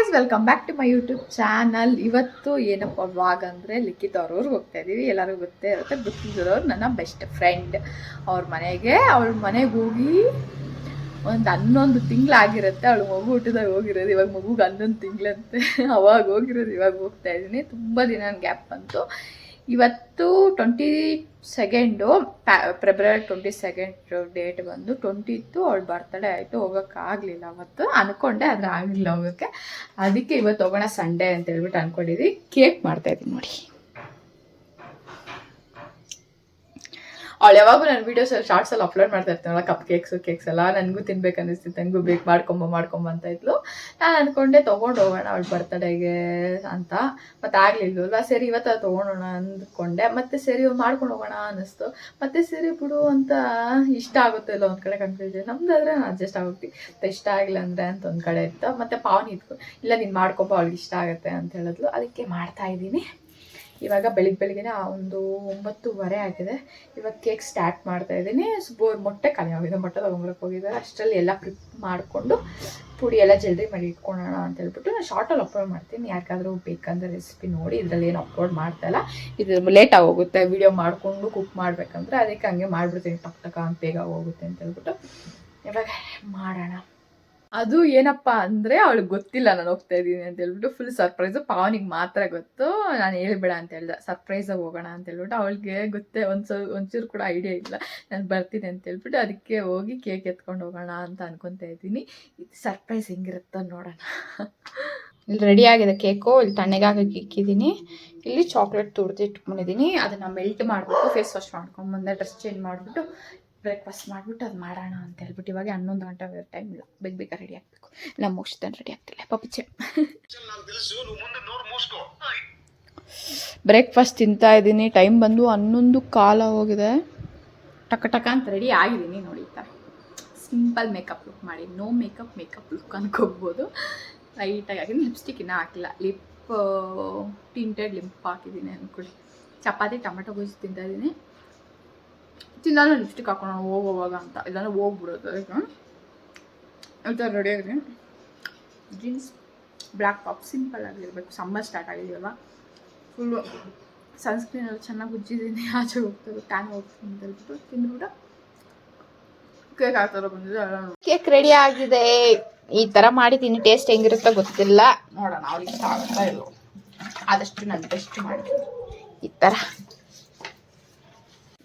Guys, welcome back to my YouTube channel. ಇವತ್ತು ಏನಪ್ಪ vlog ಅಂದರೆ ಲಿಖಿತ್ ಅವ್ರವ್ರಿಗೆ ಹೋಗ್ತಾ ಇದ್ದೀವಿ. ಎಲ್ಲರಿಗೂ ಗೊತ್ತೇ ಇರುತ್ತೆ, ಗೊತ್ತಿರೋರು ನನ್ನ ಬೆಸ್ಟ್ ಫ್ರೆಂಡ್ ಅವ್ರ ಮನೆಗೆ ಹೋಗಿ ಒಂದು 11 ತಿಂಗಳಾಗಿರುತ್ತೆ. ಅವಳು ಮಗು ಹುಟ್ಟಿದಾಗ ಹೋಗಿರೋದು, ಇವಾಗ ಮಗುಗೆ 11 ತಿಂಗಳಂತೆ. ಅವಾಗ ಹೋಗಿರೋದು, ಇವಾಗ ಹೋಗ್ತಾ ಇದ್ದೀನಿ. ತುಂಬ ದಿನ ಗ್ಯಾಪ್ ಬಂತು. ಇವತ್ತು 22 ಫೆಬ್ರವರಿ 22 ಡೇಟ್ ಬಂದು 20 ಅವಳ ಬರ್ತಡೇ ಆಯಿತು. ಹೋಗೋಕ್ಕಾಗಲಿಲ್ಲ ಅವತ್ತು, ಅಂದ್ಕೊಂಡೆ ಆದರೆ ಆಗಲಿಲ್ಲ ಹೋಗೋಕ್ಕೆ. ಅದಕ್ಕೆ ಇವತ್ತು ಹೋಗೋಣ ಸಂಡೇ ಅಂತ ಹೇಳ್ಬಿಟ್ಟು ಅಂದ್ಕೊಂಡಿದ್ವಿ. ಕೇಕ್ ಮಾಡ್ತಾಯಿದ್ದೀನಿ ನೋಡಿ. ಅವಳು ಯಾವಾಗೂ ನನ್ನ ವೀಡಿಯೋಸ್ ಶಾರ್ಟ್ಸಲ್ಲಿ ಅಪ್ಲೋಡ್ ಮಾಡ್ತಾ ಇರ್ತಾನಲ್ಲ, ಕಪ್ ಕೇಕ್ಸ್ ಎಲ್ಲ ನನಗೂ ತಿನ್ಬೇಕು ಅನ್ನಿಸ್ತಿತ್ತು. ನನಗೂ ಬೇಕು, ಮಾಡ್ಕೊಂಬ ಅಂತ ಇದ್ಲು. ನಾನು ಅಂದ್ಕೊಂಡೆ ತೊಗೊಂಡು ಹೋಗೋಣ ಅವಳ ಬರ್ತಡೇಗೆ ಅಂತ. ಮತ್ತು ಆಗಲಿಲ್ವಲ್ಲ, ಸರಿ ಇವತ್ತು ಅದು ತೊಗೊಂಡೋಣ ಅಂದ್ಕೊಂಡೆ. ಮತ್ತು ಸರಿ ಮಾಡ್ಕೊಂಡು ಹೋಗೋಣ ಅನ್ನಿಸ್ತು. ಮತ್ತು ಸರಿ ಬಿಡು ಅಂತ ಇಷ್ಟ ಆಗುತ್ತೆ ಇಲ್ಲ ಒಂದು ಕಡೆ ಕನ್ಫ್ಯೂಷನ್. ನಮ್ದಾದ್ರೆ ನಾನು ಅಡ್ಜಸ್ಟ್ ಆಗೋಗ್ತೀವಿ, ಇಷ್ಟ ಆಗಿಲ್ಲ ಅಂದರೆ ಅಂತ ಒಂದು ಕಡೆ ಇತ್ತು. ಮತ್ತು ಪಾವನಿ ಇದ್ಕು, ಇಲ್ಲ ನೀನು ಮಾಡ್ಕೊಬ, ಅವಳಿಗೆ ಇಷ್ಟ ಆಗುತ್ತೆ ಅಂತ ಹೇಳಿದ್ಲು. ಅದಕ್ಕೆ ಮಾಡ್ತಾಯಿದ್ದೀನಿ. ಇವಾಗ ಬೆಳಿಗ್ಗೆನೇ ಒಂದು 9:30 ಆಗಿದೆ. ಇವಾಗ ಕೇಕ್ ಸ್ಟಾರ್ಟ್ ಮಾಡ್ತಾಯಿದ್ದೀನಿ. ಮೊಟ್ಟೆ ಖಾಲಿ ಆಗಿದೆ, ಮೊಟ್ಟೆ ತೊಗೊಂಬರಕ್ಕೆ ಹೋಗಿದ್ದಾರೆ. ಅಷ್ಟರಲ್ಲಿ ಎಲ್ಲ ಪ್ರಿಪ್ ಮಾಡಿಕೊಂಡು ಪುಡಿ ಎಲ್ಲ ಜಲ್ದಿ ಮಾಡಿ ಇಟ್ಕೊಳ್ಳೋಣ ಅಂತ ಹೇಳ್ಬಿಟ್ಟು ನಾನು ಶಾರ್ಟಲ್ಲಿ ಅಪ್ಲೋಡ್ ಮಾಡ್ತೀನಿ. ಯಾರಿಗಾದರೂ ಬೇಕಂದ್ರೆ ರೆಸಿಪಿ ನೋಡಿ. ಇದರಲ್ಲಿ ಏನು ಅಪ್ಲೋಡ್ ಮಾಡ್ತಾಯಿಲ್ಲ, ಇದು ಲೇಟಾಗಿ ಹೋಗುತ್ತೆ ವಿಡಿಯೋ ಮಾಡಿಕೊಂಡು ಕುಕ್ ಮಾಡಬೇಕಂದ್ರೆ. ಅದಕ್ಕೆ ಹಂಗೆ ಮಾಡಿಬಿಡ್ತೀನಿ, ಟಕ್ ಅಂತ ಬೇಗ ಹೋಗುತ್ತೆ ಅಂತ ಹೇಳ್ಬಿಟ್ಟು ಇವಾಗ ಮಾಡೋಣ. ಅದು ಏನಪ್ಪ ಅಂದರೆ ಅವಳಿಗೆ ಗೊತ್ತಿಲ್ಲ ನಾನು ಹೋಗ್ತಾ ಇದ್ದೀನಿ ಅಂತ ಹೇಳ್ಬಿಟ್ಟು. Full surprise. ಪಾವನಿಗೆ ಮಾತ್ರ ಗೊತ್ತು. ನಾನು ಹೇಳ್ಬೇಡ ಅಂತ ಹೇಳ್ದೆ, ಸರ್ಪ್ರೈಸಾಗಿ ಹೋಗೋಣ ಅಂತ ಹೇಳ್ಬಿಟ್ಟು. ಅವಳಿಗೆ ಗೊತ್ತೇ ಒಂಚೂರು ಕೂಡ ಐಡಿಯಾ ಇಲ್ಲ ನಾನು ಬರ್ತೀನಿ ಅಂತ ಹೇಳ್ಬಿಟ್ಟು. ಅದಕ್ಕೆ ಹೋಗಿ ಕೇಕ್ ಎತ್ಕೊಂಡು ಹೋಗೋಣ ಅಂತ ಅನ್ಕೊತಾ ಇದ್ದೀನಿ. ಇದು ಸರ್ಪ್ರೈಸ್ ಹೆಂಗಿರುತ್ತೋ ನೋಡೋಣ. ಇಲ್ಲಿ ರೆಡಿಯಾಗಿದೆ ಕೇಕು. ಇಲ್ಲಿ ತಣ್ಣಗಾಗಕ್ಕೆ ಇಕ್ಕಿದ್ದೀನಿ. ಇಲ್ಲಿ ಚಾಕ್ಲೇಟ್ ತುಡ್ದಿಟ್ಕೊಂಡಿದ್ದೀನಿ. ಅದನ್ನು ಮೆಲ್ಟ್ ಮಾಡಬೇಕು. ಫೇಸ್ ವಾಶ್ ಮಾಡ್ಕೊಂಡ್ಬಂದೆ, ಡ್ರೆಸ್ ಚೇಂಜ್ ಮಾಡಿಬಿಟ್ಟು ಬ್ರೇಕ್ಫಾಸ್ಟ್ ಮಾಡಿಬಿಟ್ಟು ಅದು ಮಾಡೋಣ ಅಂತ ಹೇಳ್ಬಿಟ್ಟು. ಇವಾಗ 11 ಗಂಟೆ ಟೈಮ್ ಇಲ್ಲ, ಬೇಗ ರೆಡಿ ಆಗಬೇಕು. ನಮ್ಮ ಮೋಕ್ಷಿತ ರೆಡಿ ಆಗ್ತಿಲ್ಲ ಪಪಿಚೆ. ಬ್ರೇಕ್ಫಾಸ್ಟ್ ತಿಂತಾ ಇದ್ದೀನಿ. ಟೈಮ್ ಬಂದು 11:15 ಹೋಗಿದೆ. ಟಕ ಅಂತ ರೆಡಿ ಆಗಿದ್ದೀನಿ ನೋಡಿ. ಈ ಥರ ಸಿಂಪಲ್ ಮೇಕಪ್ ಲುಕ್ ಮಾಡಿ, ನೋ ಮೇಕಪ್ ಲುಕ್ ಅನ್ಕೋಬೋದು. ಲೈಟಾಗಿ ಹಾಕಿದ್ದೀನಿ. ಲಿಪ್ಸ್ಟಿಕ್ ಇನ್ನೂ ಹಾಕಿಲ್ಲ. ಟಿಂಟೆಡ್ ಲಿಪ್ ಹಾಕಿದ್ದೀನಿ ಅಂದ್ಕೊಳ್ಳಿ. ಚಪಾತಿ ಟೊಮೆಟೊ ಗೊಜ್ಜು ತಿಂತಾಯಿದ್ದೀನಿ. ತಿಂದಾನು ಲಿಪ್ಸ್ಟಿಕ್ ಹಾಕೋಣ ಹೋಗುವಾಗ ಅಂತ, ಇಲ್ಲಾಂದ್ರೆ ಹೋಗ್ಬಿಡೋದು. ಅದಕ್ಕೆ ಈ ಥರ ರೆಡಿ ಆಗಿದೆ. ಜೀನ್ಸ್, ಬ್ಲ್ಯಾಕ್ ಟಾಪ್, ಸಿಂಪಲ್ ಆಗಿರಬೇಕು. ಸಮ್ಮರ್ ಸ್ಟಾರ್ಟ್ ಆಗಿದೆಯಲ್ವ, ಫುಲ್ಲು ಸನ್ಸ್ಕ್ರೀನಲ್ಲಿ ಚೆನ್ನಾಗಿ ಉಜ್ಜಿದ್ದೀನಿ. ಆಚೆ ಹೋಗ್ತಾರೆ, ಟ್ಯಾನ್ ಹೋಗ್ತೀನಿ ಅಂತ ಹೇಳ್ಬಿಟ್ಟು ತಿಂದ್ಬಿಟ್ಟು ಕೇಕ್ ಆ ಥರ ಬಂದಿದೆ. ಕೇಕ್ ರೆಡಿ ಆಗಿದೆ. ಈ ಥರ ಮಾಡಿದ್ದೀನಿ. ಟೇಸ್ಟ್ ಹೆಂಗಿರುತ್ತೋ ಗೊತ್ತಿಲ್ಲ, ನೋಡೋಣ. ಅವ್ರಿಗೆ ಇಷ್ಟ ಆಗುತ್ತಾ ಇಲ್ಲೋ. ಆದಷ್ಟು ನಾನು ಬೆಸ್ಟ್ ಮಾಡ್ತೀನಿ.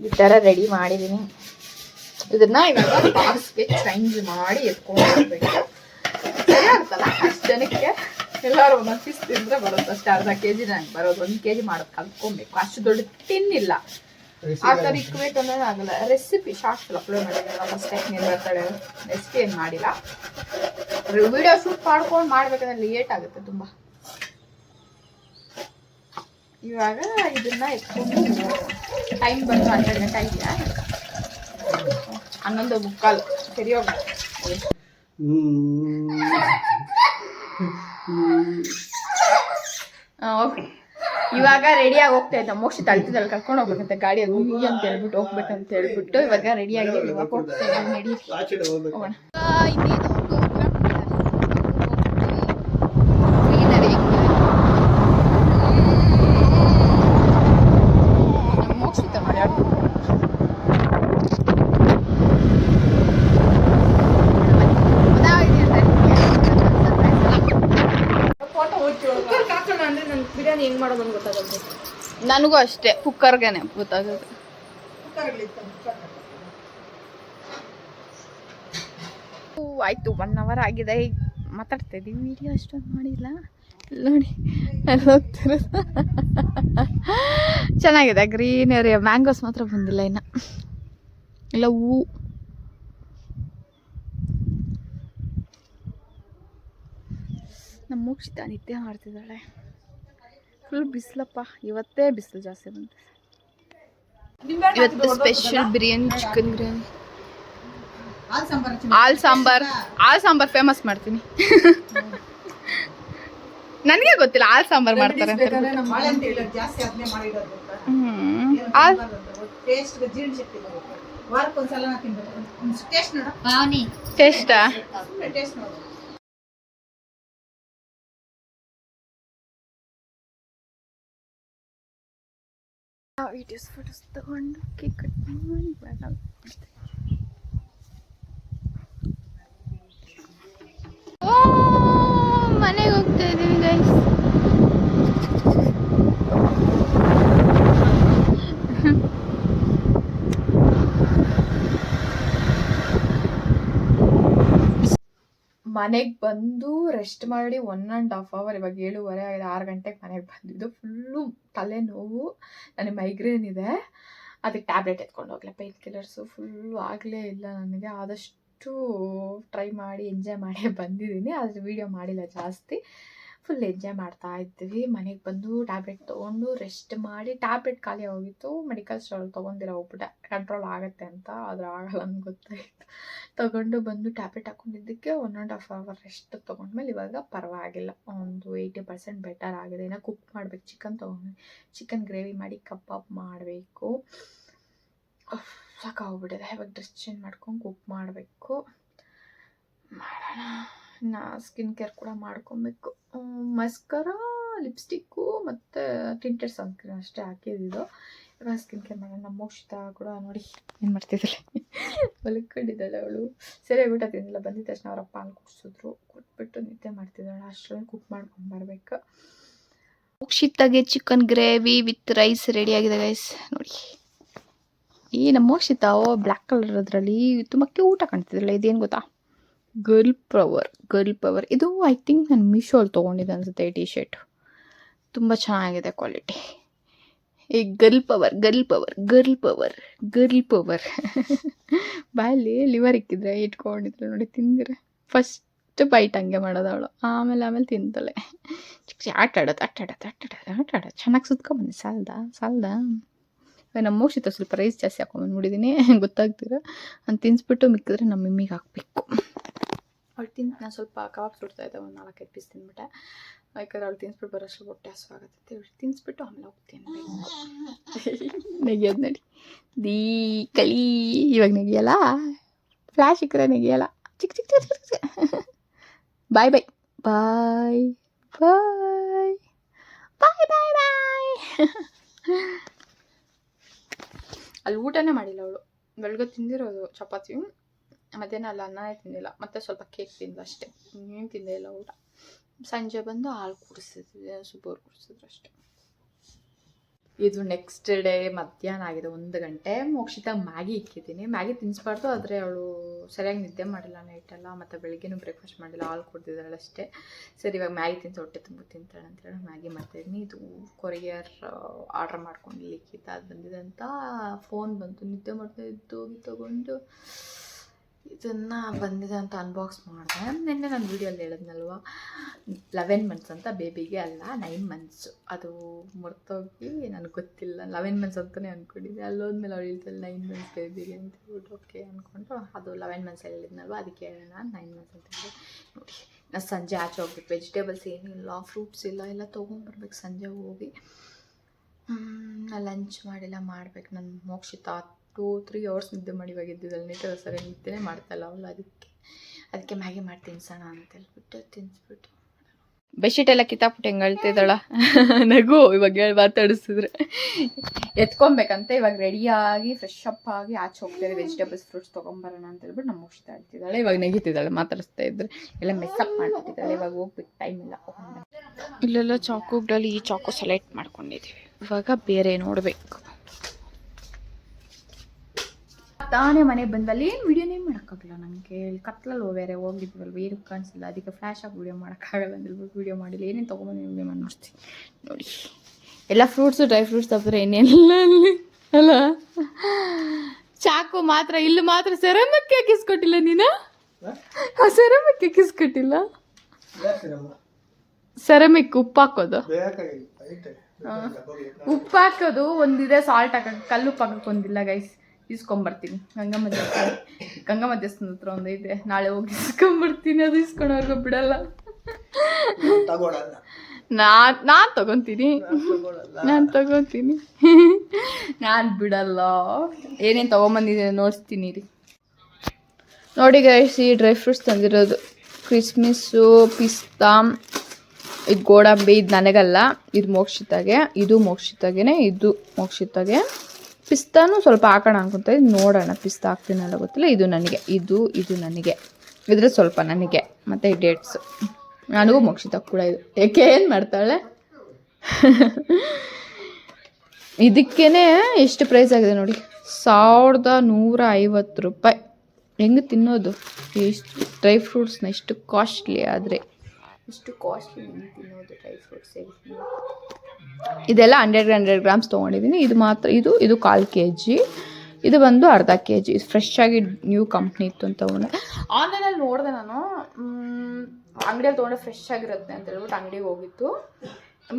ಈ ಥರ ರೆಡಿ ಮಾಡಿದ್ದೀನಿ. ಇದನ್ನು ಇವಾಗ ಬಾಕ್ಸ್ಗೆ ಚೇಂಜ್ ಮಾಡಿ ಎತ್ಕೊಂಡು ಹೋಗ್ಬೇಕು. ಸರಿ ಆಗ್ತಲ್ಲ, ಅಷ್ಟು ಜನಕ್ಕೆ ಎಲ್ಲರೂ ಒಂದೊಂದು ಪೀಸ್ ತಿಂದರೆ ಬರುತ್ತೆ ಅಷ್ಟೇ. ಅರ್ಧ kg ನಂಗೆ ಬರೋದು, 1 kg ಮಾಡೋದು ಕಲ್ತ್ಕೊಬೇಕು. ಅಷ್ಟು ದೊಡ್ಡ ತಿನ್ನಿಲ್ಲ, ಆ ಥರ ಇಕ್ಬೇಕಂದ್ರೆ ಆಗಲ್ಲ. ರೆಸಿಪಿ ಶಾರ್ಟ್ಸ್ ಅಪ್ಲೋಡ್ ಮಾಡಿದ್ದೀನಲ್ಲ ಫಸ್ಟ್ ಟೈಮ್. ಏನು ಬರ್ತಾಳೆ ರೆಸಿಪಿ ಏನು ಮಾಡಿಲ್ಲ. ವಿಡಿಯೋ ಶೂಟ್ ಮಾಡ್ಕೊಂಡು ಮಾಡ್ಬೇಕಂದ್ರೆ ಲೇಟ್ ಆಗುತ್ತೆ ತುಂಬ. ಇವಾಗ ಇದನ್ನ ಎತ್ಕೊಂಡು ಟೈಮ್ ಬಂದು 12 ಗಂಟೆ ಆಗಿದೆಯಾ, 11:15 ಸರಿ ಹೋಗ. ಓಕೆ, ಇವಾಗ ರೆಡಿಯಾಗಿ ಹೋಗ್ತಾ ಇದ್ದ. ಮೋಕ್ಷಿತ ಅಳ್ತಿದ್ದಲ್ಲಿ ಕರ್ಕೊಂಡು ಹೋಗ್ಬೇಕಂತೆ ಗಾಡಿಯಲ್ಲಿ ಹೋಗಿ ಅಂತ ಹೇಳ್ಬಿಟ್ಟು ಹೋಗ್ಬೇಕಂತ ಹೇಳ್ಬಿಟ್ಟು ಇವಾಗ ರೆಡಿಯಾಗಿದೆ. ಇವಾಗ ಹೋಗ್ತಾ ಇದ್ದೀವಿ, ನಡಿ ಹೋಗೋಣ. ಇನ್ನೇನು ಬಿರಿಯಾನಿ ಹೆಂಗ್ ಮಾಡೋದು ಅಂತ ಗೊತ್ತಾಗುತ್ತೆ ನನಗೂ ಅಷ್ಟೇ. ಕುಕ್ಕರ್ಗೆನೆ ಗೊತ್ತಾಗೋದು. ಆಯ್ತು, 1 hour ಆಗಿದೆ. ಮಾತಾಡ್ತಾ ಇದ್ದೀವಿ, ವಿಡಿಯೋ ಅಷ್ಟೊಂದು ಮಾಡಿಲ್ಲ. ನೋಡಿ ಅಲ್ಲಿ ಹೋಗ್ತಿರೋದು. ಚೆನ್ನಾಗಿದೆ, ಗ್ರೀನರಿ. ಮ್ಯಾಂಗೋಸ್ ಮಾತ್ರ ಬಂದಿಲ್ಲ ಇನ್ನು. ಇಲ್ಲ ಹೂ. ನಮ್ಮ ಮೋಕ್ಷಿತ ನಿದ್ದೆ ಮಾಡ್ತಿದ್ದಾಳೆ. ಫುಲ್ ಬಿಸಿಲಪ್ಪ, ಇವತ್ತೇ ಬಿಸಿಲು ಜಾಸ್ತಿ ಬಂತು. ಇವತ್ತು ಸ್ಪೆಷಲ್ ಬಿರಿಯಾನಿ, ಚಿಕನ್ ಬಿರಿಯಾನಿ, ಹಾಲ್ ಸಾಂಬಾರ್ ಫೇಮಸ್ ಮಾಡ್ತೀನಿ. ನನಗೆ ಗೊತ್ತಿಲ್ಲ ಹಾಲ್ ಸಾಂಬಾರ್ ಮಾಡ್ತಾರೆ ಅಂತ. ಟೇಸ್ಟಾ ಫೋಟೋಸ್ ತಗೊಂಡು ಕೇಕ್ ಕಟ್ ಮಾಡಿ ಮನೆಗೆ ಹೋಗ್ತಾ ಇದೀವಿ ಗೈಸ್. ಮನೆಗೆ ಬಂದು ರೆಸ್ಟ್ ಮಾಡಿ 1.5 hour, ಇವಾಗ 7:30 ಆಗಿದೆ, 6 ಗಂಟೆಗೆ ಮನೆಗೆ ಬಂದಿದ್ದು. ಫುಲ್ಲು ತಲೆನೋವು, ನನಗೆ ಮೈಗ್ರೇನ್ ಇದೆ, ಅದಕ್ಕೆ ಟ್ಯಾಬ್ಲೆಟ್ ಎತ್ಕೊಂಡು ಹೋಗ್ಲೆ, ಪೇನ್ ಕಿಲ್ಲರ್ಸು ಫುಲ್ಲು ಆಗಲೇ ಇಲ್ಲ ನನಗೆ. ಆದಷ್ಟು ಟ್ರೈ ಮಾಡಿ ಎಂಜಾಯ್ ಮಾಡಿ ಬಂದಿದ್ದೀನಿ, ಆದರೆ ವೀಡಿಯೋ ಮಾಡಿಲ್ಲ ಜಾಸ್ತಿ. ಫುಲ್ ಎಂಜಾಯ್ ಮಾಡ್ತಾ ಇದ್ವಿ. ಮನೆಗೆ ಬಂದು ಟ್ಯಾಬ್ಲೆಟ್ ತೊಗೊಂಡು ರೆಸ್ಟ್ ಮಾಡಿ, ಟ್ಯಾಬ್ಲೆಟ್ ಖಾಲಿ ಹೋಗಿತ್ತು, ಮೆಡಿಕಲ್ ಸ್ಟೋರಲ್ಲಿ ತೊಗೊಂಡಿರೋ ಹೋಗ್ಬಿಟ್ಟೆ, ಕಂಟ್ರೋಲ್ ಆಗುತ್ತೆ ಅಂತ. ಆದರೆ ಆಗಲ್ಲ ಅಂತ ಗೊತ್ತಾಯಿತು. ತೊಗೊಂಡು ಬಂದು ಟ್ಯಾಬ್ಲೆಟ್ ಹಾಕೊಂಡಿದ್ದಕ್ಕೆ 1.5 hour ರೆಸ್ಟ್ ತೊಗೊಂಡ್ಮೇಲೆ ಇವಾಗ ಪರವಾಗಿಲ್ಲ, ಒಂದು 80% ಬೆಟರ್ ಆಗಿದೆ. ಇನ್ನು ಕುಕ್ ಮಾಡಬೇಕು. ಚಿಕನ್ ತೊಗೊಂಡು ಚಿಕನ್ ಗ್ರೇವಿ ಮಾಡಿ ಕಬಾಬ್ ಮಾಡಬೇಕು. ಸಾಕಾಗ್ಬಿಟ್ಟಿದೆ. ಇವಾಗ ಡ್ರೆಸ್ ಚೇಂಜ್ ಮಾಡ್ಕೊಂಡು ಕುಕ್ ಮಾಡಬೇಕು. ಮಾಡೋಣ. ಇನ್ನು ಸ್ಕಿನ್ ಕೇರ್ ಕೂಡ ಮಾಡ್ಕೊಬೇಕು. ಮಸ್ಕರಾ, ಲಿಪ್ಸ್ಟಿಕ್ಕು ಮತ್ತು ಟಿಂಟೆಡ್ ಸನ್ಸ್ಕ್ರೀನ್ ಅಷ್ಟೇ ಹಾಕಿದ್ದು. ಇವಾಗ ಸ್ಕಿನ್ ಕೇರ್ ಮಾಡೋಣ. ನಮ್ಮ ಮೋಕ್ಷಿತಾ ಕೂಡ ನೋಡಿ ಏನು ಮಾಡ್ತಿದ್ದಾಳೆ, ಮಲ್ಕೊಂಡಿದ್ದಾಳೆ ಅವಳು. ಸರಿಯಾಗಿ ಊಟ ತಿಂದಿಲ್ಲ. ಬಂದಿದ್ದ ತಕ್ಷಣ ಅವರಪ್ಪ ಹಾಲು ಕುಡಿಸಿದ್ರು, ಕೊಟ್ಬಿಟ್ಟು ನಿದ್ದೆ ಮಾಡ್ತಿದ್ದಾಳೆ. ಅಷ್ಟರಲ್ಲಿ ಕುಕ್ ಮಾಡ್ಕೊಂಬರ್ಬೇಕು. ಮೋಕ್ಷಿತಾಗೆ ಚಿಕನ್ ಗ್ರೇವಿ ವಿತ್ ರೈಸ್ ರೆಡಿಯಾಗಿದೆ ಗೈಸ್. ನೋಡಿ, ಈ ನಮ್ಮ ಮೋಕ್ಷಿತಾ ಬ್ಲ್ಯಾಕ್ ಕಲರ್ ಅದರಲ್ಲಿ ತುಂಬ ಕ್ಯೂಟಾಗಿ ಕಾಣ್ತಿದ್ದಾಳೆ. ಇದೇನು ಗೊತ್ತಾ, ಗರ್ಲ್ ಪವರ್. ಇದು ಐ ಥಿಂಕ್ ನಾನು ಮೀಶೋಲ್ಲಿ ತೊಗೊಂಡಿದ್ದೆ ಅನಿಸುತ್ತೆ. ಈ ಟಿ ಶರ್ಟ್ ತುಂಬ ಚೆನ್ನಾಗಿದೆ ಕ್ವಾಲಿಟಿ. ಈ ಗರ್ಲ್ ಪವರ್ ಬಾಯಲ್ಲಿ ಲಿವರ್ ಇಕ್ಕಿದ್ರೆ ಇಟ್ಕೊಂಡಿದ್ರೆ ನೋಡಿ, ತಿಂದಿರೆ ಫಸ್ಟ್ ಬೈಟ್ ಹಂಗೆ ಮಾಡೋದು ಅವಳು, ಆಮೇಲೆ ತಿಂತಾಳೆ. ಆಟ ಆಡೋದು ಚೆನ್ನಾಗಿ ಸುತ್ಕೊಂಬಂದು ಸಾಲ್ದ. ನಮ್ಮ ಮೋಕ್ಷಿತ ಸ್ವಲ್ಪ ರೈಸ್ ಜಾಸ್ತಿ ಹಾಕೊಂಡ್ಬಂದ್ಬಿಟ್ಟಿದ್ದೀನಿ, ಗೊತ್ತಾಗ್ತೀರ. ನಾನು ತಿನ್ನಿಸ್ಬಿಟ್ಟು ಮಿಕ್ಕಿದ್ರೆ ನಮ್ಮ ಮಮ್ಮಿಗೆ ಹಾಕಬೇಕು. ಅವಳು ನಾನು ಸ್ವಲ್ಪ ಕಬಾಬ್ ಸುಡ್ತಾ ಇದ್ದೆ, ಒಂದು 4-5 ಪೀಸ್ ತಿಂದ್ಬಿಟ್ಟೆ. ಯಾಕಂದ್ರೆ ಅವಳು ತಿನ್ನಿಸ್ಬಿಟ್ಟು ಬರೋಷ್ಟು ಹೊಟ್ಟೆ ಹಸುವಾಗುತ್ತೆ. ಇವಳು ತಿನ್ನಿಸ್ಬಿಟ್ಟು ಆಮೇಲೆ ಹೋಗ್ತೀನಿ. ನೆಗೆಯೋದು ನಡಿ ಕಳಿ. ಇವಾಗ ನೆಗೆಯಲ್ಲ, ಫ್ಲ್ಯಾಶ್ ಇಕ್ಕರೆ ನೆಗೆಯಲ್ಲ. ಚಿಕ್ಕ ಬಾಯ್. ಅಲ್ಲಿ ಊಟನೇ ಮಾಡಿಲ್ಲ ಅವಳು. ಬೆಳಗ್ಗೆ ತಿಂದಿರೋದು ಚಪಾತಿ, ಮಧ್ಯಾಹ್ನ ಅಲ್ಲ ಅನ್ನನೇ ತಿಂದಿಲ್ಲ, ಮತ್ತು ಸ್ವಲ್ಪ ಕೇಕ್ ತಿಂದು ಅಷ್ಟೇ, ಇನ್ನೇನು ತಿಂದೇ ಇಲ್ಲ ಊಟ. ಸಂಜೆ ಬಂದು ಹಾಲು ಕುಡಿಸಿದ್ವಿ, ಸುಬೋರು ಕುಡಿಸಿದ್ರು ಅಷ್ಟೇ. ಇದು ನೆಕ್ಸ್ಟ್ ಡೇ ಮಧ್ಯಾಹ್ನ ಆಗಿದೆ, 1 ಗಂಟೆ. ಮೋಕ್ಷಿತಾ ಮ್ಯಾಗಿ ಇಕ್ಕಿದ್ದೀನಿ. ಮ್ಯಾಗಿ ತಿನ್ನಿಸ್ಬಾರ್ದು, ಆದರೆ ಅವಳು ಸರಿಯಾಗಿ ನಿದ್ದೆ ಮಾಡಿಲ್ಲ ನೈಟೆಲ್ಲ, ಮತ್ತು ಬೆಳಗ್ಗೆನೂ ಬ್ರೇಕ್ಫಾಸ್ಟ್ ಮಾಡಿಲ್ಲ, ಹಾಲು ಕುಡ್ದಿದ್ದಾಳೆ ಅಷ್ಟೇ. ಸರಿ, ಇವಾಗ ಮ್ಯಾಗಿ ತಿನ್ಸಿ ಹೊಟ್ಟೆ ತುಂಬ ತಿಂತಾಳೆ ಅಂತೇಳಿ ಮ್ಯಾಗಿ ಮಾಡ್ತಾಯಿದ್ದೀನಿ. ಇದು ಕೊರಿಯರ್ ಆರ್ಡ್ರ್ ಮಾಡ್ಕೊಂಡು ಇಲ್ಲಿಕ್ಕಿದ್ದ, ಅದು ಬಂದಿದೆ ಅಂತ. ಫೋನ್ ಬಂತು, ನಿದ್ದೆ ಮಾಡ್ತಾ ಇದ್ದು ಹೋಗಿ ತೊಗೊಂಡು ಇದನ್ನು ಬಂದಿದೆ ಅಂತ ಅನ್ಬಾಕ್ಸ್ ಮಾಡಿದೆ. ನಿನ್ನೆ ನಾನು ವೀಡಿಯೋಲ್ಲಿ ಹೇಳಿದ್ನಲ್ವ, 11 months ಅಂತ ಬೇಬಿಗೆ, ಅಲ್ಲ 9 months. ಅದು ಮರ್ತೋಗಿ ನನಗೆ ಗೊತ್ತಿಲ್ಲ, 11 months ಅಂತಲೇ ಅಂದ್ಕೊಂಡಿದ್ದೆ. ಅಲ್ಲೋದ್ಮೇಲೆ ಅವಳು ಹೇಳ್ತಾಳೆ 9 months ಬೇಬಿಗೆ ಅಂತ ಹೇಳ್ಬಿಟ್ಟು ಓಕೆ ಅಂದ್ಕೊಂಡು, ಅದು 11 months ಹೇಳಿದ್ನಲ್ವ, ಅದಕ್ಕೆ ಹೇಳೋಣ 9 months ಅಂತ ಹೇಳಿ. ನೋಡಿ, ನಾನು ಸಂಜೆ ಆಚೆ ಹೋಗ್ಬೇಕು, ವೆಜಿಟೇಬಲ್ಸ್ ಏನಿಲ್ಲ, ಫ್ರೂಟ್ಸ್ ಇಲ್ಲ, ಎಲ್ಲ ತೊಗೊಂಬರ್ಬೇಕು ಸಂಜೆ ಹೋಗಿ. ಲಂಚ್ ಮಾಡಿಲ್ಲ, ಮಾಡ್ಬೇಕು. ನನ್ನ ಮೋಕ್ಷಿತಾ 2-3 hours ನಿದ್ದೆ ಮಾಡಿ ಇವಾಗ ಇದ್ದಿದ್ದಲ್ಲ, ನೀಟಾಗಿ ಸರಿ ನಿದ್ದೆನೇ ಮಾಡ್ತಾಯಿಲ್ಲ ಅವಳು. ಅದಕ್ಕೆ ಮ್ಯಾಗಿ ಮಾಡಿ ತಿನ್ಸೋಣ ಅಂತ ಹೇಳ್ಬಿಟ್ಟು ತಿನ್ನಿಸ್ಬಿಟ್ಟು ಬೆಡ್ಶೀಟ್ ಎಲ್ಲ ಕಿತ್ತಾಕ್ಬಿಟ್ಟು ಹೆಂಗೆ ಅಳ್ತಿದ್ದಾಳ ನಗು. ಇವಾಗ ಮಾತಾಡಿಸಿದ್ರೆ ಎತ್ಕೊಬೇಕಂತ ಇವಾಗ ರೆಡಿಯಾಗಿ ಫ್ರೆಶ್ ಅಪ್ ಆಗಿ ಆಚೆ ಹೋಗ್ತಾರೆ. ವೆಜಿಟೇಬಲ್ಸ್ ಫ್ರೂಟ್ಸ್ ತೊಗೊಂಬರೋಣ ಅಂತ ಹೇಳ್ಬಿಟ್ಟು ನಮ್ಮ ಮೋಕ್ಷಿತ ಹೇಳ್ತಿದ್ದಾಳೆ. ಇವಾಗ ನೆಗಿತಿದ್ದಾಳೆ, ಮಾತಾಡಿಸ್ತಾ ಇದ್ರೆ ಎಲ್ಲ ಮೆಸ್ಸಪ್ ಮಾಡ್ಬಿಟ್ಟಿದ್ದಾಳೆ. ಇವಾಗ ಹೋಗ್ಬೇಕು, ಟೈಮ್ ಇಲ್ಲ. ಇಲ್ಲೆಲ್ಲ ಚಾಕುಗಳಲ್ಲಿ ಈ ಚಾಕು ಸೆಲೆಕ್ಟ್ ಮಾಡ್ಕೊಂಡಿದ್ದೀವಿ. ಇವಾಗ ಬೇರೆ ನೋಡಬೇಕು. ತಾನೇ ಮನೆಗೆ ಬಂದಲ್ಲಿ ಏನು ವೀಡಿಯೋನೇ ಮಾಡೋಕ್ಕಾಗಲ್ಲ ನನಗೆ. ಕತ್ಲಲ್ಲಿ ಬೇರೆ ಹೋಗಿದ್ವಲ್ವ, ಏನು ಕಾಣಿಸಿಲ್ಲ, ಅದಕ್ಕೆ ಫ್ಲ್ಯಾಶ್ ಆಗಿ ವೀಡಿಯೋ ಮಾಡೋಕ್ಕಾಗಲ್ಲ ಅಂತ ಹೇಳ್ಬಿಟ್ಟು ವೀಡಿಯೋ ಮಾಡಿಲ್ಲ. ಏನೇನು ತೊಗೊಂಬಂದು ವೀಡಿಯೋ ಮಾಡಿ ನೋಡ್ತೀನಿ. ನೋಡಿ, ಎಲ್ಲ ಫ್ರೂಟ್ಸು ಡ್ರೈ ಫ್ರೂಟ್ಸ್ ತಪ್ಪಿದ್ರೆ ಇನ್ನೆಲ್ಲ ಅಲ್ಲಿ ಅಲ್ಲ. ಚಾಕು ಮಾತ್ರ ಇಲ್ಲಿ ಮಾತ್ರ ಸೆರಮಕ್ಕೆ ಹಾಕಿಸ್ಕೊಟ್ಟಿಲ್ಲ ನೀನು. ಸೆರಮಕ್ಕೆ ಹಾಕಿಸ್ಕೊಟ್ಟಿಲ್ಲ. ಸೆರಮಿಕ್ ಉಪ್ಪು ಹಾಕೋದು, ಉಪ್ಪು ಹಾಕೋದು ಒಂದಿದೆ, ಸಾಲ್ಟ್ ಹಾಕೋದು, ಕಲ್ಲುಪ್ಪು ಹಾಕೋಕೆ ಒಂದಿಲ್ಲ ಗೈಸ್. ಇಸ್ಕೊಂಬರ್ತೀನಿ. ಗಂಗಮ್ಮ ದೇವಸ್ಥಾನ ಹತ್ರ ಒಂದೈತೆ, ನಾಳೆ ಹೋಗಿ ಇಸ್ಕೊಂಬರ್ತೀನಿ. ಅದು ಇಸ್ಕೊಳೋರ್ಗು ಬಿಡಲ್ಲ. ನಾನು ತಗೊತೀನಿ, ನಾನು ಬಿಡಲ್ಲ. ಏನೇನು ತೊಗೊಂಬಂದಿದ್ದೀನಿ ನೋಡ್ತೀನಿ ರೀ. ನೋಡಿ ಗೈಸ್, ಈ ಡ್ರೈ ಫ್ರೂಟ್ಸ್ ತಂದಿರೋದು ಕಿಸ್ಮಿಸ್ಸು, ಪಿಸ್ತಾ, ಇದು ಗೋಡಂಬಿ, ಇದು ನನಗಲ್ಲ, ಇದು ಮೋಕ್ಷಿತಾಗೆ, ಇದು ಮೋಕ್ಷಿತಾಗೇನೆ, ಇದು ಮೋಕ್ಷಿತಾಗೆ. ಪಿಸ್ತಾನು ಸ್ವಲ್ಪ ಹಾಕೋಣ ಅನ್ಕೊಂತ ನೋಡೋಣ, ಪಿಸ್ತಾ ಹಾಕ್ತೀನಲ್ಲ ಗೊತ್ತಿಲ್ಲ. ಇದು ನನಗೆ, ಇದು ನನಗೆ, ಇದ್ರೆ ಸ್ವಲ್ಪ ನನಗೆ. ಮತ್ತು ಈ ಡೇಟ್ಸು ನನಗೂ ಮೋಕ್ಷಿತ ಕೂಡ. ಇದು ಏಕೆ ಏನು ಮಾಡ್ತಾಳೆ ಇದಕ್ಕೇ ಎಷ್ಟು ಪ್ರೈಸ್ ಆಗಿದೆ ನೋಡಿ, 1150 ರೂಪಾಯಿ. ಹೆಂಗೆ ತಿನ್ನೋದು? ಎಷ್ಟು ಡ್ರೈ ಫ್ರೂಟ್ಸ್ನ ಎಷ್ಟು ಕಾಸ್ಟ್ಲಿ, ಆದರೆ ಎಷ್ಟು ಕಾಸ್ಟ್ಲಿ ತಿನ್ನೋದು ಡ್ರೈ ಫ್ರೂಟ್ಸ್. ಇದೆಲ್ಲ 100 ಗ್ರಾಮ್ಸ್ ತೊಗೊಂಡಿದ್ದೀನಿ. ಇದು ಮಾತ್ರ, ಇದು 1/4 kg, ಇದು ಬಂದು ಅರ್ಧ kg. ಇದು ಫ್ರೆಶ್ ಆಗಿ ನ್ಯೂ ಕಂಪ್ನಿ ಇತ್ತು ಅಂತ ತೊಗೊಂಡೆ. ಆನ್ಲೈನಲ್ಲಿ ನೋಡಿದೆ ನಾನು, ಅಂಗಡಿಯಲ್ಲಿ ತೊಗೊಂಡೆ ಫ್ರೆಶ್ ಆಗಿರುತ್ತೆ ಅಂತ ಹೇಳ್ಬಿಟ್ಟು ಅಂಗಡಿಗೆ ಹೋಗಿತ್ತು.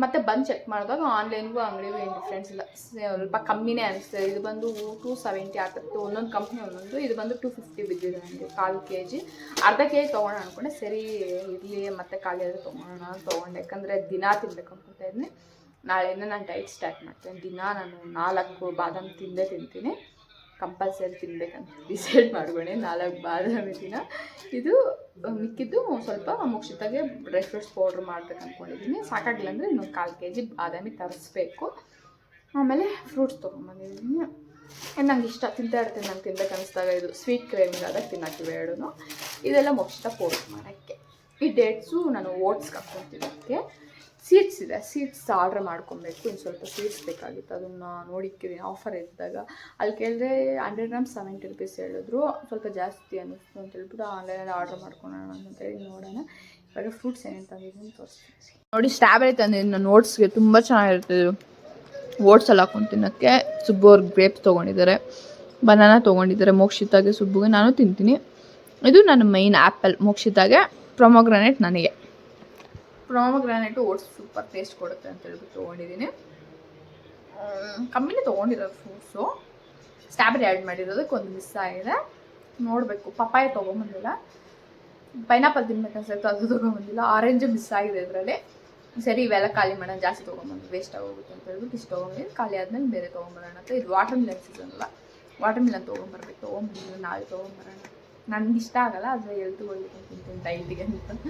ಮತ್ತು ಬಂದು ಚೆಕ್ ಮಾಡಿದಾಗ ಆನ್ಲೈನ್ಗೂ ಅಂಗಡಿಗೂ ಏನು ಡಿಫ್ರೆನ್ಸ್ ಇಲ್ಲ, ಸ್ವಲ್ಪ ಕಮ್ಮಿನೇ ಅನಿಸ್ತದೆ. ಇದು ಬಂದು 270 ಆಗ್ತಿತ್ತು, ಒಂದೊಂದು ಕಂಪ್ನಿ ಒಂದೊಂದು. ಇದು ಬಂದು 250 ಬಿದ್ದಿದೆ ನನಗೆ 1/4 kg. ಅರ್ಧ kg ತೊಗೊಳ್ಳೋಣ ಅಂದ್ಕೊಂಡೆ, ಸರಿ ಇರಲಿ ಮತ್ತೆ ಖಾಲಿ ಆದರೆ ತೊಗೊಳ್ಳೋಣ ಅಂತ ತೊಗೊಂಡೆ. ಯಾಕಂದರೆ ದಿನ ತಿನ್ಬೇಕು ಅನ್ಕೊತಾ ಇದ್ದೀನಿ. ನಾಳೆಯಿಂದ ನಾನು ಡೈಟ್ ಸ್ಟಾರ್ಟ್ ಮಾಡ್ತೇನೆ. ದಿನ ನಾನು 4 ಬಾದಾಮಿ ತಿಂತೀನಿ, ಕಂಪಲ್ಸರಿ ತಿನ್ಬೇಕಂತ ಡಿಸೈಡ್ ಮಾಡ್ಕೊಂಡೆ. 4 ಬಾದಾಮಿ ದಿನ. ಇದು ಮಿಕ್ಕಿದ್ದು ಸ್ವಲ್ಪ ಮೋಕ್ಷಿತಾಗೆ ಡ್ರೈ ಫ್ರೂಟ್ಸ್ ಪೌಡ್ರ್ ಮಾಡ್ಬೇಕು ಅಂದ್ಕೊಂಡಿದ್ದೀನಿ. ಸಾಕಾಗಿಲ್ಲ ಅಂದರೆ ಇನ್ನೊಂದು 1/4 kg ಬಾದಾಮಿ ತರಿಸ್ಬೇಕು. ಆಮೇಲೆ ಫ್ರೂಟ್ಸ್ ತೊಗೊಂಬಂದಿದ್ದೀನಿ. ನಂಗೆ ಇಷ್ಟ, ತಿಂತಾ ಇರ್ತೀನಿ, ನಂಗೆ ತಿನ್ಬೇಕು ಅನಿಸ್ದಾಗ. ಇದು ಸ್ವೀಟ್ ಕ್ರೇವಿಂಗ್ ಆದಾಗ ತಿನ್ನೋಕ್ಕಿವೆ ಎರಡೂ. ಇದೆಲ್ಲ ಮೋಕ್ಷಿತ ಪೌಡ್ರ್ ಮಾಡೋಕ್ಕೆ. ಈ ಡೇಟ್ಸು ನಾನು ಓಟ್ಸ್ಗೆ ಹಾಕ್ಕೊತೀನಿ. ಅದಕ್ಕೆ ಸೀಡ್ಸ್ ಇದೆ, ಸೀಡ್ಸ್ ಆರ್ಡ್ರ್ ಮಾಡ್ಕೊಬೇಕು. ಇನ್ನು ಸ್ವಲ್ಪ ಸೀಡ್ಸ್ ಬೇಕಾಗಿತ್ತು, ಅದನ್ನು ನೋಡಿಕ್ಕಿದ್ದೀನಿ ಆಫರ್ ಇದ್ದಾಗ. ಅಲ್ಲಿ ಕೇಳಿದ್ರೆ 100 ಗ್ರಾಮ್ಸ್ 70 ರೂಪೀಸ್ ಹೇಳಿದ್ರು. ಸ್ವಲ್ಪ ಜಾಸ್ತಿ ಅನ್ನಿಸ್ತು ಅಂತ ಹೇಳ್ಬಿಟ್ಟು ಆನ್ಲೈನಲ್ಲಿ ಆರ್ಡ್ರ್ ಮಾಡ್ಕೊಳ್ಳೋಣ ಅಂತೇಳಿ ನೋಡೋಣ. ಇವಾಗ ಫ್ರೂಟ್ಸ್ ಏನೇನು ತಂದಿದ್ದೀನಿ ತೋರಿಸ್ತೀನಿ ನೋಡಿ. ಸ್ಟ್ರಾಬೆರಿ ತಂದಿದ್ದೀನಿ ನಾನು ಓಟ್ಸ್ಗೆ, ತುಂಬ ಚೆನ್ನಾಗಿರ್ತದೆ. ಓಟ್ಸಲ್ಲಿ ಹಾಕೊಂಡು ತಿನ್ನೋಕ್ಕೆ. ಸುಬ್ಬು ಅವ್ರಿಗೆ ಗ್ರೇಪ್ಸ್ ತೊಗೊಂಡಿದ್ದಾರೆ, ಬನಾನಾ ತೊಗೊಂಡಿದ್ದಾರೆ. ಮೋಕ್ಷಿತಾಗೆ, ಸುಬ್ಬುಗೆ, ನಾನು ತಿಂತೀನಿ. ಇದು ನನ್ನ ಮೈನ್ ಆ್ಯಪಲ್ ಮೋಕ್ಷಿತಾಗೆ, ಪ್ರೊಮೊಗ್ರಾನೇಟ್ ನನಗೆ. ಪ್ರೊಮೊಗ್ರಾನೇಟು ಓಟ್ಸ್ ಸೂಪರ್ ಟೇಸ್ಟ್ ಕೊಡುತ್ತೆ ಅಂತ ಹೇಳ್ಬಿಟ್ಟು ತೊಗೊಂಡಿದ್ದೀನಿ. ಕಮ್ಮಿನೇ ತೊಗೊಂಡಿರೋದು ಫ್ರೂಟ್ಸು. ಸ್ಟ್ರಾಬೆರಿ ಆ್ಯಡ್ ಮಾಡಿರೋದಕ್ಕೆ ಒಂದು ಮಿಸ್ ಆಗಿದೆ, ನೋಡಬೇಕು. ಪಪ್ಪಾಯ ತೊಗೊಂಬಂದಿಲ್ಲ, ಪೈನಾಪಲ್ ತಿನ್ಬೇಕು ಅನ್ಸುತ್ತೆ, ಅದು ತೊಗೊಂಬಂದಿಲ್ಲ. ಆರೆಂಜು ಮಿಸ್ ಆಗಿದೆ ಇದರಲ್ಲಿ. ಸರಿ ಇವೆಲ್ಲ ಖಾಲಿ ಮಾಡೋಣ, ಜಾಸ್ತಿ ತೊಗೊಂಬಂದು ವೇಸ್ಟ್ ಆಗೋಗುತ್ತೆ ಅಂತ ಹೇಳ್ಬಿಟ್ಟು ಇಷ್ಟು ತೊಗೊಂಡಿದ್ದೀನಿ. ಖಾಲಿ ಆದಮೇಲೆ ಬೇರೆ ತೊಗೊಂಬರೋಣ ಅಂತ. ಇದು ವಾಟರ್ ಮಿಲನ್ ಸೀಸನ್ ಅಲ್ಲ, ವಾಟರ್ ಮಿಲನ್ ತೊಗೊಂಬಂದಿಲ್ಲ, ನಾಳೆ ತೊಗೊಂಬರೋಣ. ನನಗೆ ಇಷ್ಟ ಆಗಲ್ಲ, ಆದರೆ ಎಲ್ತು ಹೋಗ್ಲಿಕ್ಕೆ ತಿಂತೀನಿ ಡೈಟಿಗೆ ಅಂತ.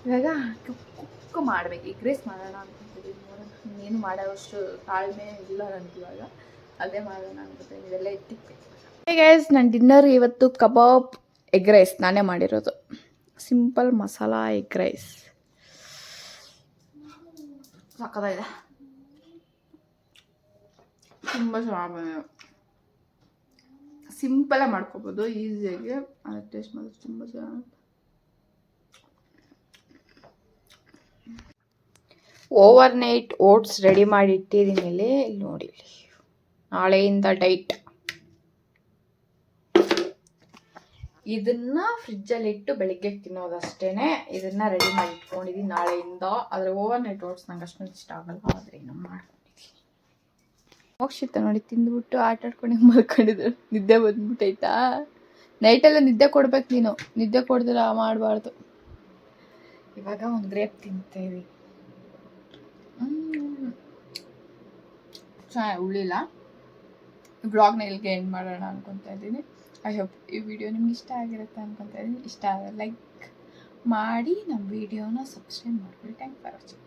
ಇವಾಗ ಕುಕ್ ಮಾಡಬೇಕು, ಎಗ್ ರೈಸ್ ಮಾಡೋಣ ಅಂದ್ಕೊಂಡಿದ್ದೀನಿ. ನೋಡೋಣ, ಇನ್ನೇನು ಮಾಡೋವಷ್ಟು ತಾಳ್ಮೆ ಇಲ್ಲ ನನಗೆ ಇವಾಗ. ಅದೇ ಮಾಡೋಣ ಅನ್ಕೋತೀನಿ. ಇದೆಲ್ಲ ಎತ್ತಿಕ್ಬೇಕು. ಗೈಸ್, ನನ್ನ ಡಿನ್ನರ್ ಇವತ್ತು ಕಬಾಬ್ ಎಗ್ ರೈಸ್ ನಾನೇ ಮಾಡಿರೋದು. ಸಿಂಪಲ್ ಮಸಾಲಾ ಎಗ್ ರೈಸ್ ಸಾಕಾಗಿದೆ, ತುಂಬ ಚೆನ್ನಾಗಿ ಬಂದಿದೆ. ಸಿಂಪಲಾಗಿ ಮಾಡ್ಕೊಬೋದು ಈಸಿಯಾಗಿ. ಅದು ಟೇಸ್ಟ್ ಮಾಡೋದು ತುಂಬ ಚೆನ್ನಾಗಿ. ಓವರ್ನೈಟ್ ಓಟ್ಸ್ ರೆಡಿ ಮಾಡಿ ಇಟ್ಟಿದ್ದೀನಿ. ಮೇಲೆ ನೋಡಿ, ನಾಳೆಯಿಂದ ಡೈಟ್. ಇದನ್ನು ಫ್ರಿಜ್ಜಲ್ಲಿ ಇಟ್ಟು ಬೆಳಿಗ್ಗೆ ತಿನ್ನೋದಷ್ಟೇ. ಇದನ್ನು ರೆಡಿ ಮಾಡಿ ಇಟ್ಕೊಂಡಿದ್ದೀನಿ ನಾಳೆಯಿಂದ. ಆದರೆ ಓವರ್ನೈಟ್ ಓಟ್ಸ್ ನಂಗೆ ಅಷ್ಟೊಂದು ಇಷ್ಟ ಆಗಲ್ಲ, ಆದರೆ ನಮ್ಮ ಮಾಡ್ಕೊಂಡಿದ್ದೀನಿ. ಮೋಕ್ಷಿತ ನೋಡಿ ತಿಂದುಬಿಟ್ಟು ಆಟ ಆಡ್ಕೊಂಡು ಮಲ್ಕೊಂಡಿದ್ರು. ನಿದ್ದೆ ಬಂದ್ಬಿಟ್ಟೈತಾ? ನೈಟೆಲ್ಲ ನಿದ್ದೆ ಕೊಡ್ಬೇಕು ನೀನು, ನಿದ್ದೆ ಕೊಡ್ದಿರ ಮಾಡಬಾರ್ದು. ಇವಾಗ ಒಂದು ಗ್ರೇಪ್ ತಿಂತೇವೆ. ಚೆನ್ನಾಗಿ ಉಳಿಲ್ಲ. ಬ್ಲಾಗ್ನ ಇಲ್ಲಿಗೆ ಎಂಡ್ ಮಾಡೋಣ ಅನ್ಕೊತಾ ಇದ್ದೀನಿ. ಐ ಹೋಪ್ ಈ ವಿಡಿಯೋ ನಿಮ್ಗೆ ಇಷ್ಟ ಆಗಿರುತ್ತೆ ಅನ್ಕೊತಾ ಇದ್ದೀನಿ. ಇಷ್ಟ ಆದರೆ ಲೈಕ್ ಮಾಡಿ, ನಮ್ಮ ವಿಡಿಯೋನ ಸಬ್ಸ್ಕ್ರೈಬ್ ಮಾಡ್ಕೊಳ್ಳಿ. Thank for watching.